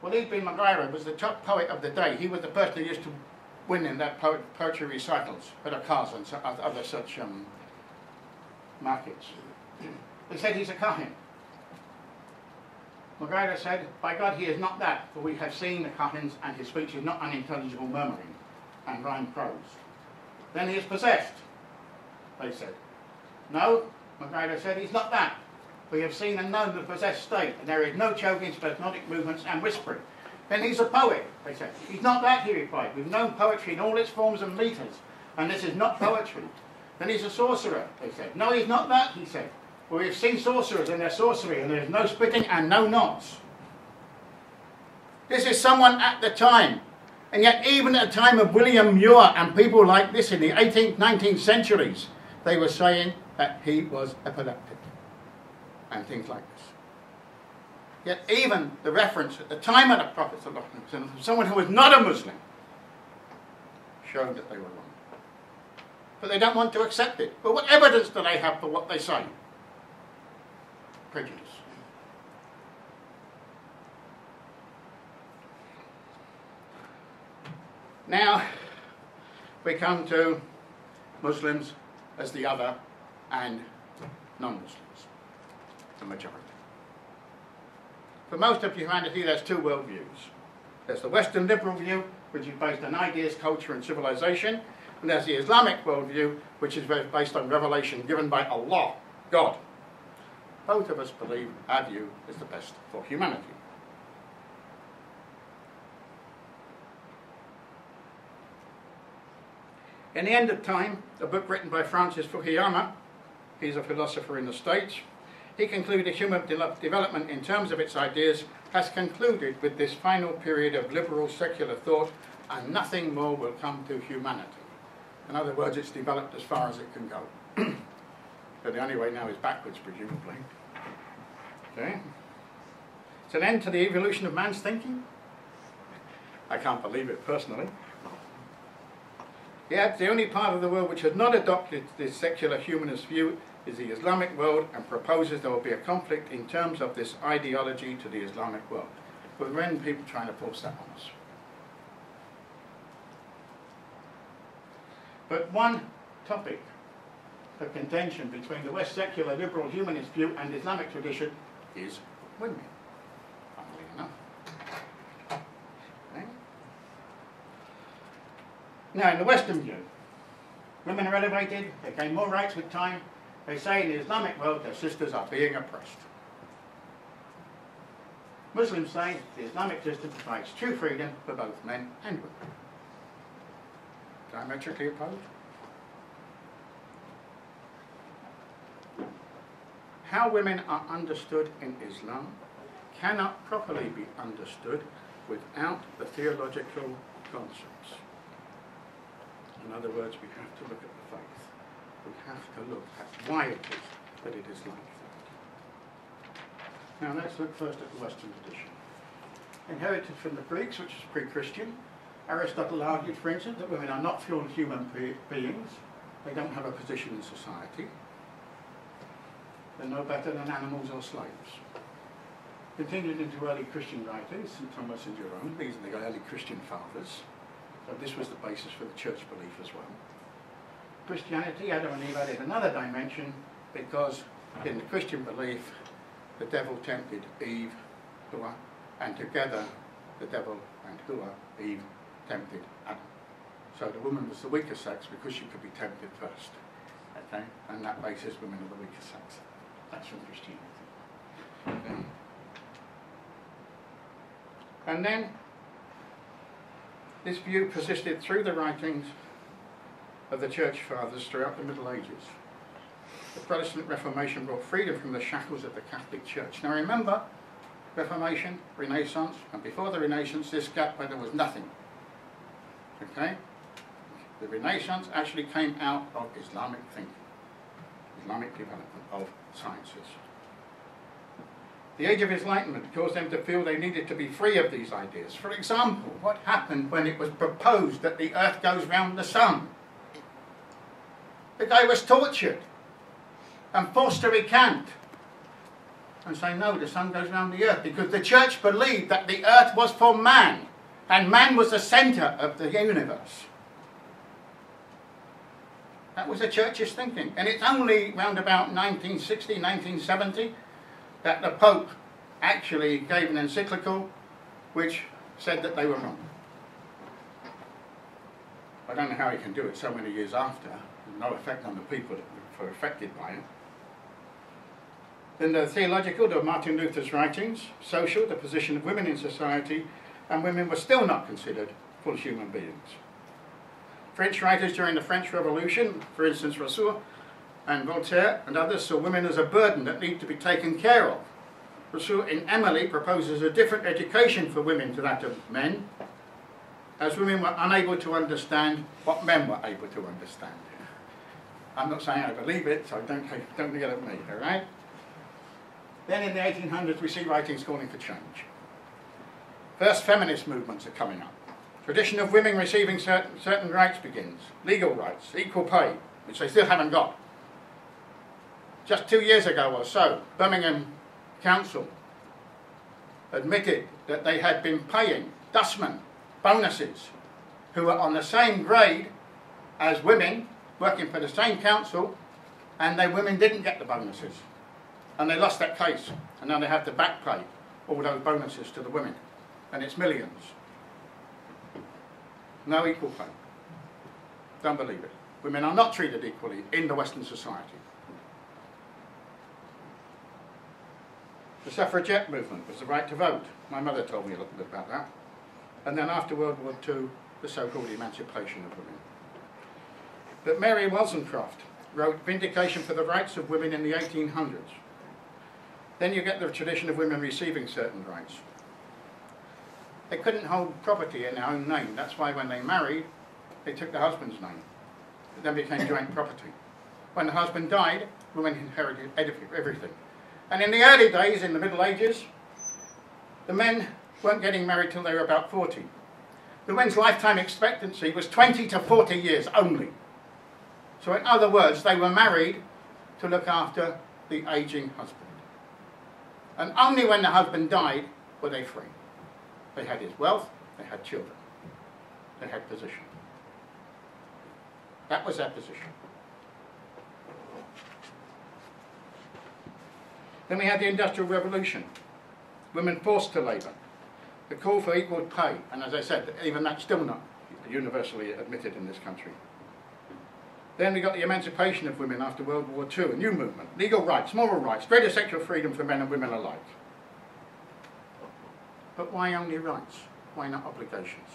Well, Ibn Mughira was the top poet of the day. He was the person who used to win in that poetry recitals at Akaz and other such markets. They said he's a Kahin. Mughira said, by God, he is not that, for we have seen the Kahins, and his speech is not unintelligible murmuring and rhymed prose. Then he is possessed, they said. No, Mughira said, he's not that. We have seen and known the possessed state, and there is no choking, spasmodic movements and whispering. Then he's a poet, they said. He's not that, he replied. We've known poetry in all its forms and meters, and this is not poetry. Then he's a sorcerer, they said. No, he's not that, he said. We have seen sorcerers and their sorcery, and there is no spitting and no knots. This is someone at the time. And yet even at the time of William Muir and people like this in the 18th, 19th centuries, they were saying that he was epileptic and things like this. Yet even the reference at the time of the Prophet someone who was not a Muslim showed that they were wrong. But they don't want to accept it. But what evidence do they have for what they say? Prejudice. Now we come to Muslims as the other and non-Muslims, the majority. For most of humanity, there's two worldviews. There's the Western liberal view, which is based on ideas, culture and civilization, and there's the Islamic worldview, which is based on revelation given by Allah, God. Both of us believe our view is the best for humanity. In the End of Time, a book written by Francis Fukuyama, he's a philosopher in the States, he concluded human development in terms of its ideas has concluded with this final period of liberal secular thought, and nothing more will come to humanity. In other words, it's developed as far as it can go. But the only way now is backwards, presumably. Okay? It's an end to the evolution of man's thinking. I can't believe it personally. Yet the only part of the world which has not adopted this secular humanist view is the Islamic world, and proposes there will be a conflict in terms of this ideology to the Islamic world. But when people trying to force that on us. But one topic of contention between the West secular liberal humanist view and Islamic tradition is women, funnily enough. Okay. Now, in the Western view, women are elevated, they gain more rights with time. They say in the Islamic world their sisters are being oppressed. Muslims say the Islamic system provides true freedom for both men and women. Diametrically opposed? How women are understood in Islam cannot properly be understood without the theological concepts. In other words, we have to look at the faith. We have to look at why it is that it is like that. Now let's look first at the Western tradition. Inherited from the Greeks, which is pre-Christian, Aristotle argued, for instance, that women are not full human beings. They don't have a position in society. They're no better than animals or slaves. Continued into early Christian writings, St. Thomas and Jerome, these are the early Christian fathers. So this was the basis for the church belief as well. Christianity, Adam and Eve added another dimension, because in the Christian belief, the devil tempted Eve, Hua, and together the devil and Hua, Eve, tempted Adam. So the woman was the weaker sex because she could be tempted first. Okay? And that basis, women are the weaker sex. That's from Christianity. Okay? And then this view persisted through the writings of the Church Fathers throughout the Middle Ages. The Protestant Reformation brought freedom from the shackles of the Catholic Church. Now remember, Reformation, Renaissance, and before the Renaissance, this gap where there was nothing. Okay? The Renaissance actually came out of Islamic thinking, Islamic development of sciences. The Age of Enlightenment caused them to feel they needed to be free of these ideas. For example, what happened when it was proposed that the Earth goes round the Sun? The guy was tortured and forced to recant. and say, no, the sun goes around the earth, because the church believed that the earth was for man, and man was the centre of the universe. That was the church's thinking. And it's only round about 1960, 1970 that the Pope actually gave an encyclical which said that they were wrong. I don't know how he can do it so many years after. No effect on the people that were affected by it. Then the theological, there were Martin Luther's writings, social, the position of women in society, and women were still not considered full human beings. French writers during the French Revolution, for instance Rousseau and Voltaire and others, saw women as a burden that need to be taken care of. Rousseau in Emily proposes a different education for women to that of men, as women were unable to understand what men were able to understand. I'm not saying I believe it, so don't get at me, all right? Then in the 1800s we see writings calling for change. First feminist movements are coming up. Tradition of women receiving certain rights begins. Legal rights, equal pay, which they still haven't got. Just 2 years ago or so, Birmingham Council admitted that they had been paying dustmen bonuses who were on the same grade as women working for the same council, and women didn't get the bonuses. And they lost that case, and now they have to back pay all those bonuses to the women. And it's millions. No equal pay. Don't believe it. Women are not treated equally in the Western society. The suffragette movement was the right to vote. My mother told me a little bit about that. And then after World War II, the so-called emancipation of women. But Mary Wollstonecraft wrote Vindication for the Rights of Women in the 1800s. Then you get the tradition of women receiving certain rights. They couldn't hold property in their own name. That's why when they married, they took the husband's name. It then became joint property. When the husband died, women inherited everything. And in the early days, in the Middle Ages, the men weren't getting married till they were about 40. The women's lifetime expectancy was 20 to 40 years only. So in other words, they were married to look after the aging husband. And only when the husband died were they free. They had his wealth, they had children, they had position. That was their position. Then we had the Industrial Revolution. Women forced to labour. The call for equal pay, and as I said, even that's still not universally admitted in this country. Then we got the emancipation of women after World War II, a new movement. Legal rights, moral rights, greater sexual freedom for men and women alike. But why only rights? Why not obligations?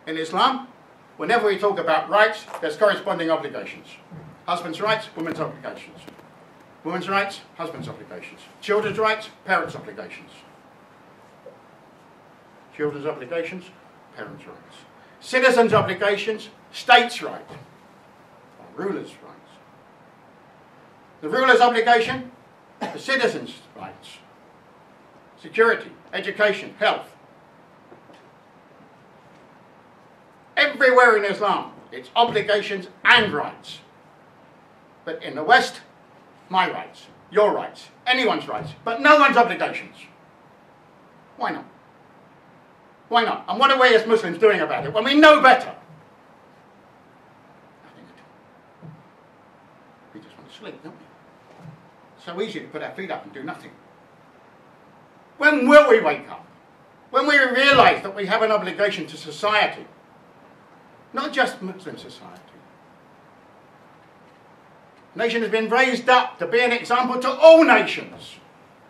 In Islam, whenever we talk about rights, there's corresponding obligations. Husband's rights, women's obligations. Women's rights, husband's obligations. Children's rights, parents' obligations. Children's obligations, parents' rights. Citizens' obligations, states' rights. Or rulers' rights. The ruler's obligation, the citizens' rights. Security, education, health. Everywhere in Islam, it's obligations and rights. But in the West, my rights, your rights, anyone's rights, but no one's obligations. Why not? Why not? And what are we as Muslims doing about it when we know better? Nothing at all. We just want to sleep, don't we? So easy to put our feet up and do nothing. When will we wake up? When we realise that we have an obligation to society, not just Muslim society. The nation has been raised up to be an example to all nations.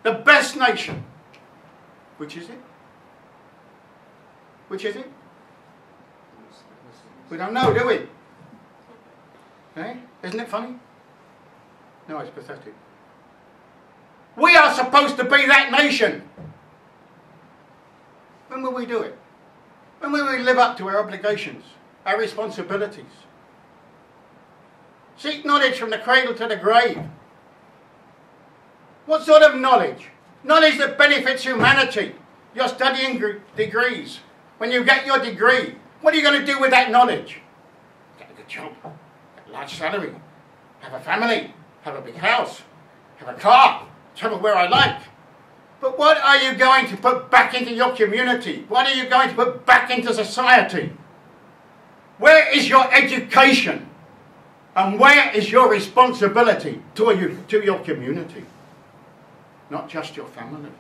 The best nation. Which is it? Which is it? We don't know, do we? Eh? Isn't it funny? No, it's pathetic. We are supposed to be that nation. When will we do it? When will we live up to our obligations, our responsibilities? Seek knowledge from the cradle to the grave. What sort of knowledge? Knowledge that benefits humanity. You're studying degrees. When you get your degree, what are you going to do with that knowledge? Get a good job, get a large salary, have a family, have a big house, have a car, travel where I like. But what are you going to put back into your community? What are you going to put back into society? Where is your education? And where is your responsibility to your community? Not just your family.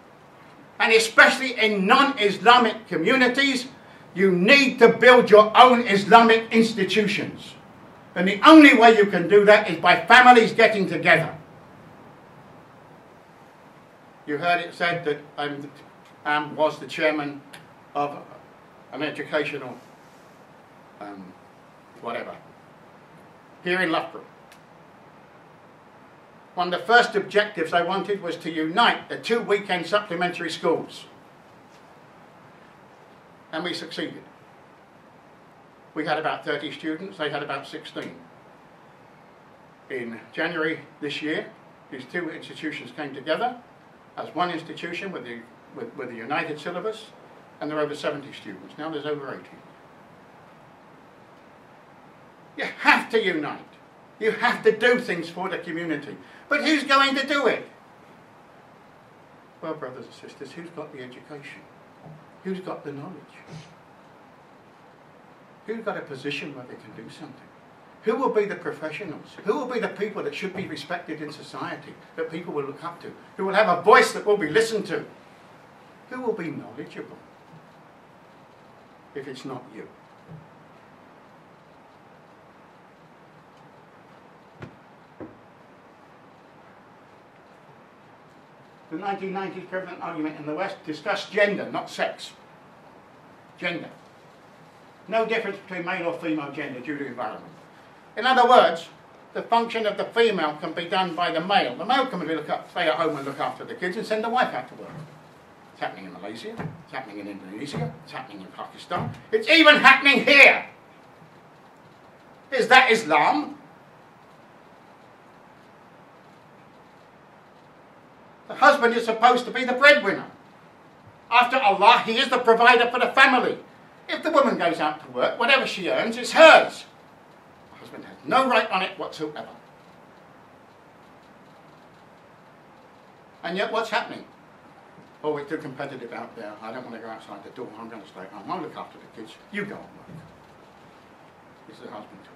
And especially in non-Islamic communities, you need to build your own Islamic institutions. And the only way you can do that is by families getting together. You heard it said that I was the chairman of an educational whatever here in Loughborough. One of the first objectives I wanted was to unite the 2 weekend supplementary schools. And we succeeded. We had about 30 students, they had about 16. In January this year, these 2 institutions came together as one institution with the united syllabus, and there are over 70 students. Now there's over 80. You have to unite. You have to do things for the community. But who's going to do it? Well, brothers and sisters, who's got the education? Who's got the knowledge? Who's got a position where they can do something? Who will be the professionals? Who will be the people that should be respected in society, that people will look up to? Who will have a voice that will be listened to? Who will be knowledgeable if it's not you? The 1990s prevalent argument in the West discussed gender, not sex. Gender. No difference between male or female gender due to environment. In other words, the function of the female can be done by the male. The male can stay at home and look after the kids and send the wife out to work. It's happening in Malaysia, it's happening in Indonesia, it's happening in Pakistan. It's even happening here. Is that Islam? The husband is supposed to be the breadwinner. After Allah, he is the provider for the family. If the woman goes out to work, whatever she earns is hers. The husband has no right on it whatsoever. And yet what's happening? Oh, it's too competitive out there. I don't want to go outside the door. I'm going to stay at home. I'll look after the kids. You go and work. This is the husband talking.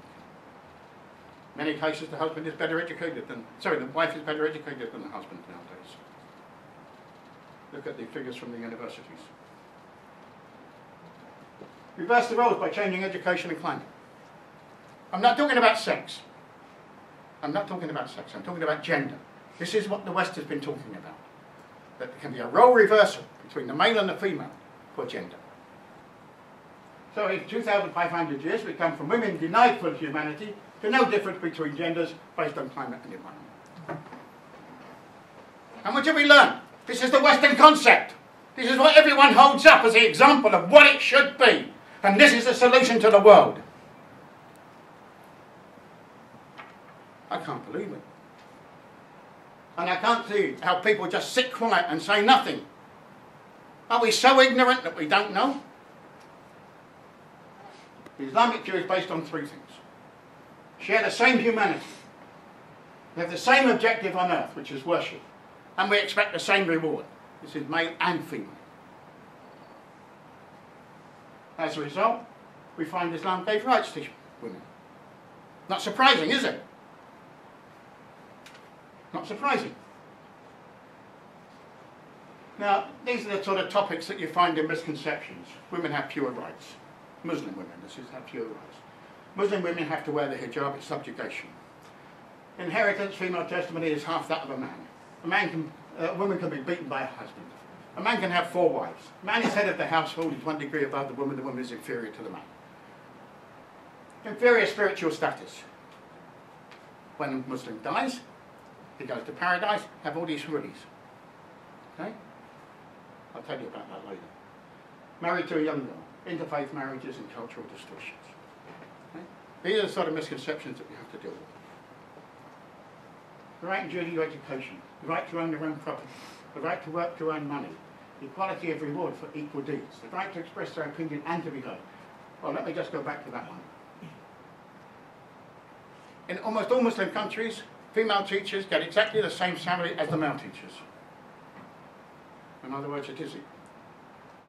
In many cases, the husband is better educated than... Sorry, the wife is better educated than the husband nowadays. Look at the figures from the universities. Reverse the roles by changing education and climate. I'm not talking about sex. I'm not talking about sex. I'm talking about gender. This is what the West has been talking about. That there can be a role reversal between the male and the female for gender. So in 2,500 years, we come from women denied full humanity to no difference between genders based on climate and environment. And what have we learned? This is the Western concept. This is what everyone holds up as the example of what it should be. And this is the solution to the world. I can't believe it. And I can't see how people just sit quiet and say nothing. Are we so ignorant that we don't know? The Islamic view is based on 3 things. Share the same humanity. We have the same objective on earth, which is worship. And we expect the same reward. This is male and female. As a result, we find Islam gave rights to women. Not surprising, is it? Not surprising. Now, these are the sort of topics that you find in Misconceptions. Women have pure rights. Muslim women, this is have pure rights. Muslim women have to wear the hijab, it's subjugation. Inheritance, female testimony is half that of a man. A woman can be beaten by a husband. A man can have 4 wives. A man is head of the household, he's 1 degree above the woman is inferior to the man. Inferior spiritual status. When a Muslim dies, he goes to paradise, have all these rulis. Okay? I'll tell you about that later. Married to a young girl. Interfaith marriages and cultural distortions. Okay? These are the sort of misconceptions that we have to deal with. The right and duty of education, the right to own their own property, the right to work to earn money, the equality of reward for equal deeds, the right to express their opinion and to be heard. Well, let me just go back to that one. In almost all Muslim countries, female teachers get exactly the same salary as the male teachers. In other words, it is